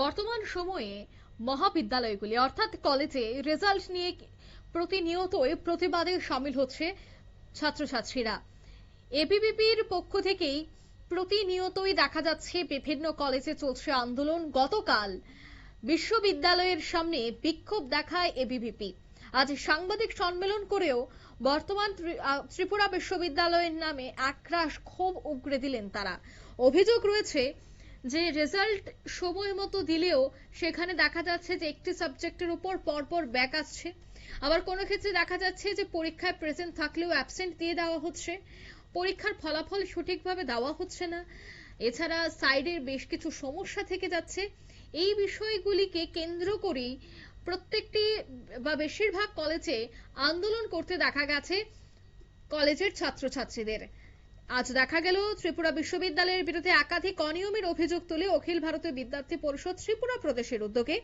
বর্তমান সময়ে মহাবিদ্যালয়গুলি অর্থাৎ কলেজে রেজাল্ট নিয়ে প্রতিনিয়তই প্রতিবাদে সামিল হচ্ছে ছাত্রছাত্রীরা। এবিভিপির পক্ষ থেকেই প্রতিনিয়তই দেখা যাচ্ছে বিভিন্ন কলেজে চলছে আন্দোলন। গতকাল বিশ্ববিদ্যালয়ের সামনে বিক্ষোভ দেখায় এবিভিপি। আজ সাংবাদিক সম্মেলন করেও বর্তমান ত্রিপুরা বিশ্ববিদ্যালয়ের নামে একরাশ ক্ষোভ উগরে দিলেন তারা। অভিযোগ রয়েছে যে রেজাল্ট সময় মতো দিলেও সেখানে দেখা যাচ্ছে যে একটি সাবজেক্টের উপর পরপর ব্যাক আসছে, আবার কোনো ক্ষেত্রে দেখা যাচ্ছে যে পরীক্ষায় প্রেজেন্ট থাকলেও অ্যাবসেন্ট দিয়ে দেওয়া হচ্ছে, পরীক্ষার ফলাফল সঠিকভাবে দেওয়া হচ্ছে না, এছাড়া সাইডের বেশ কিছু সমস্যা থেকে যাচ্ছে। এই বিষয়গুলিকে কেন্দ্র করেই প্রত্যেকটি বা বেশিরভাগ কলেজে আন্দোলন করতে দেখা গেছে কলেজের ছাত্রছাত্রীদের। আজ দেখা গেল ত্রিপুরা বিশ্ববিদ্যালয়ের বিরুদ্ধে একাধিক অনিয়মের অভিযোগ তুলে অখিল ভারতীয় বিদ্যার্থী পরিষদ ত্রিপুরা প্রদেশের উদ্যোগে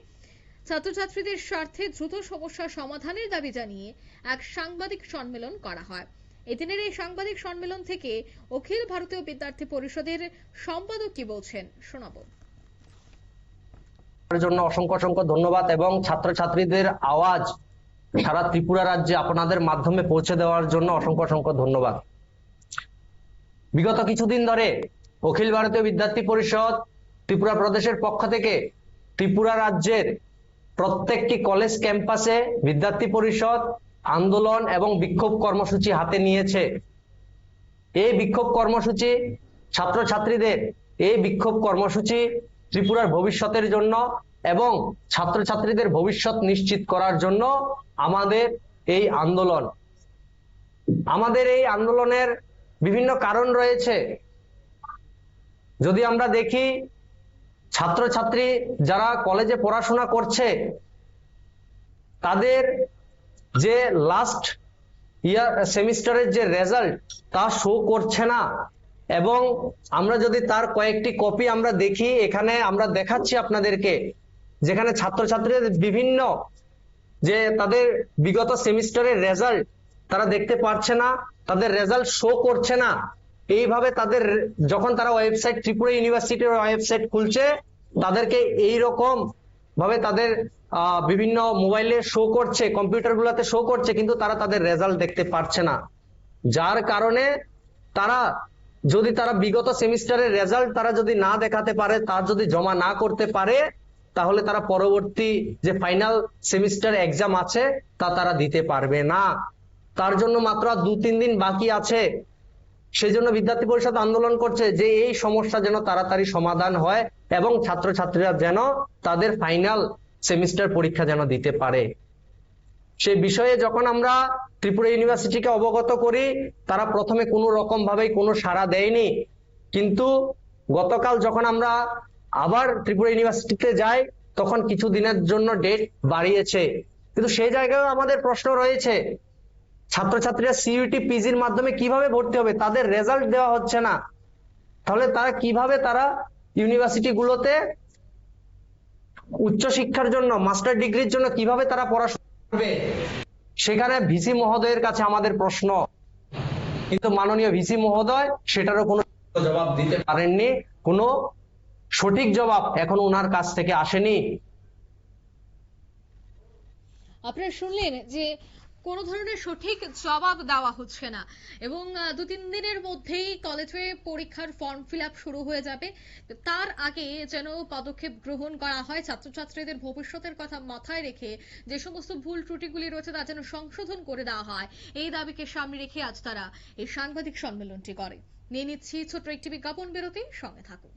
ছাত্রছাত্রীদের স্বার্থে দ্রুত সমস্যা সমাধানের দাবি জানিয়ে এক সাংবাদিক সম্মেলন করা হয়। এদিনের এই সাংবাদিক সম্মেলন থেকে অখিল ভারতীয় বিদ্যার্থী পরিষদের সম্পাদক কি বলছেন শোনাবো। জন্য অসংখ্য অসংখ্য ধন্যবাদ এবং ছাত্রছাত্রীদের আওয়াজ সারা ত্রিপুরা রাজ্যে আপনাদের মাধ্যমে পৌঁছে দেওয়ার জন্য অসংখ্য অসংখ্য ধন্যবাদ। বিগত কিছুদিন ধরে অখিল ভারতীয় বিদ্যার্থী পরিষদ ত্রিপুরা প্রদেশের পক্ষ থেকে ত্রিপুরা রাজ্যের প্রত্যেকটি কলেজ ক্যাম্পাসে বিদ্যার্থী পরিষদ আন্দোলন এবং বিক্ষোভ কর্মসূচি হাতে নিয়েছে। এই বিক্ষোভ কর্মসূচি ছাত্রছাত্রীদের এই বিক্ষোভ কর্মসূচি ত্রিপুরার ভবিষ্যতের জন্য এবং ছাত্রছাত্রীদের ভবিষ্যৎ নিশ্চিত করার জন্য আমাদের এই আন্দোলন। আমাদের এই আন্দোলনের বিভিন্ন কারণ রয়েছে। যদি আমরা দেখি, ছাত্রছাত্রী যারা কলেজে পড়াশোনা করছে তাদের যে লাস্ট ইয়ার সেমিস্টারের যে রেজাল্ট তা শো করছে না, এবং আমরা যদি তার কয়েকটি কপি আমরা দেখি, এখানে আমরা দেখাচ্ছি আপনাদেরকে, যেখানে ছাত্রছাত্রীদের বিভিন্ন যে তাদের বিগত সেমিস্টারের রেজাল্ট তারা দেখতে পারছে না, তাদের রেজাল্ট শো করছে না। এইভাবে তাদের যখন তারা ওয়েবসাইট ত্রিপুরা ইউনিভার্সিটির ওয়েবসাইট খুলছে, তাদেরকে এই রকম ভাবে তাদের বিভিন্ন মোবাইলে শো করছে, কম্পিউটার গুলাতে শো করছে, কিন্তু তারা তাদের রেজাল্ট দেখতে পারছে না। যার কারণে তারা যদি তারা বিগত সেমিস্টারের রেজাল্ট তারা যদি না দেখাতে পারে, তার যদি জমা না করতে পারে, তাহলে তারা পরবর্তী যে ফাইনাল সেমিস্টার এক্সাম আছে তা তারা দিতে পারবে না। তার জন্য মাত্র 2-3 দিন বাকি আছে। সেই জন্য বিদ্যার্থী পরিষদ আন্দোলন করছে যে এই সমস্যা যেন তাড়াতাড়ি সমাধান হয় এবং ছাত্রছাত্রীরা যেন তাদের ফাইনাল সেমিস্টার পরীক্ষা যেন দিতে পারে। সেই বিষয়ে যখন আমরা ত্রিপুরা ইউনিভার্সিটিকে অবগত করি, তারা প্রথমে কোনো রকম ভাবেই কোনো সাড়া দেয়নি, কিন্তু গতকাল যখন আমরা আবার ত্রিপুরা ইউনিভার্সিটিতে যাই তখন কিছু দিনের জন্য ডেট বাড়িয়েছে। কিন্তু সেই জায়গায় আমাদের প্রশ্ন রয়েছে, ছাত্রছাত্রীরা সিইউটি পিজির মাধ্যমে কিভাবে ভর্তি হবে? তাদের রেজাল্ট দেওয়া হচ্ছে না, তাহলে তারা কিভাবে তারা ইউনিভার্সিটি গুলোতে উচ্চশিক্ষার জন্য মাস্টার ডিগ্রির জন্য কিভাবে তারা পড়াশোনা করবে? সেখানে ভিসি মহোদয়ের কাছে আমাদের প্রশ্ন, কিন্তু মাননীয় ভিসি মহোদয় সেটারও কোনো জবাব দিতে পারেননি, কোনো সঠিক জবাব এখন ওনার কাছ থেকে আসেনি। আপনারা শুনলেন যে কোনো ধরনের সঠিক জবাব দেওয়া হচ্ছে না এবং 2-3 দিনের মধ্যেই কলেজে পরীক্ষার ফর্ম ফিল আপ শুরু হয়ে যাবে। তার আগে যেন পদক্ষেপ গ্রহণ করা হয়, ছাত্রছাত্রীদের ভবিষ্যতের কথা মাথায় রেখে যে সমস্ত ভুল ত্রুটিগুলি রয়েছে তা যেন সংশোধন করে দেওয়া হয়, এই দাবিকে সামনে রেখে আজ তারা এই সাংবাদিক সম্মেলনটি করে। নিয়ে নিচ্ছি ছোট্ট একটি বিজ্ঞাপন বিরতি, সঙ্গে থাকুন।